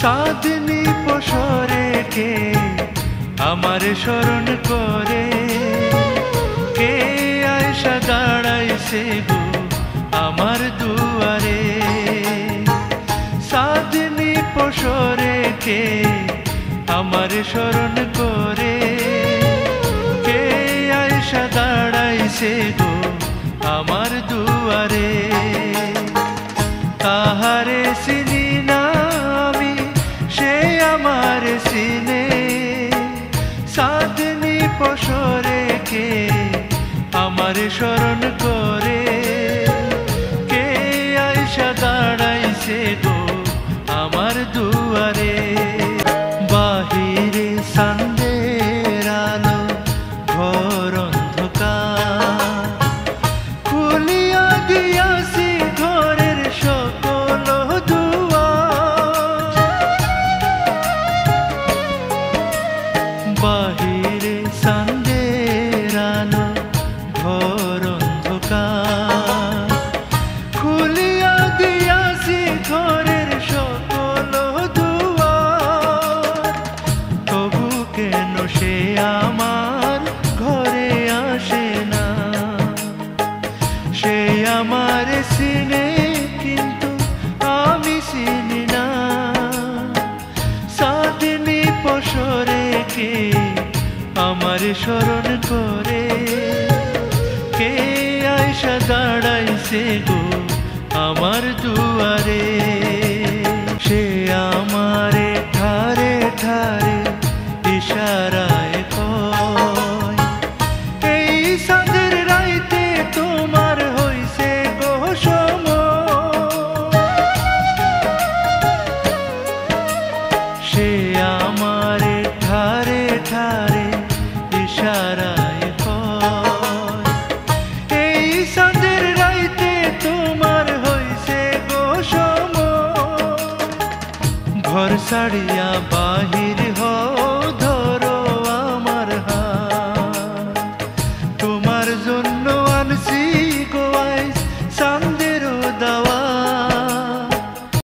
চাঁদনি পসরে কে আমার স্মরণ করে, কে আয়সা দাঁড়াইছে গো আমার দুয়ারে। চাঁদনি পসরে কে আমার স্মরণ করে, কে আয়সা দাঁড়াইছে গো আমার দুয়ারে। তাহারে চিনি না আমি, সে আমার চিনে। চাঁদনি পসরে কে আমার স্মরণ করে, কে আয়সা দাঁড়াইছে গো আমার দুয়ারে। বাহিরে চাঁদের আলো, ঘর অন্ধকার, খুলিয়া দিয়াছি ঘরের সকল দুয়ার। বাহিরে চাঁদের আলো, ঘর অন্ধকার, খুলিয়া দিয়াছি ঘরের সকল দুয়ার। তবু কেন সে আমার ঘরে আসে না? সে আমার চিনে কিন্তু আমি চিনি না। চাঁদনি পসরে কে আমার স্মরণ করে, কে আয়সা দাঁড়াইছে গো আমার দুয়ারে। সে আমারে ঠারে ঠারে ইশারায় কয়, এই চাঁদের রাইতে তোমার হইছে গো সময়। সে আমারে ঠারে ঠারে ইশারায় কয়, এই চাঁদের রাইতে তোমার হইছে গো সময়। ঘর ছাড়িয়া বাহির হয়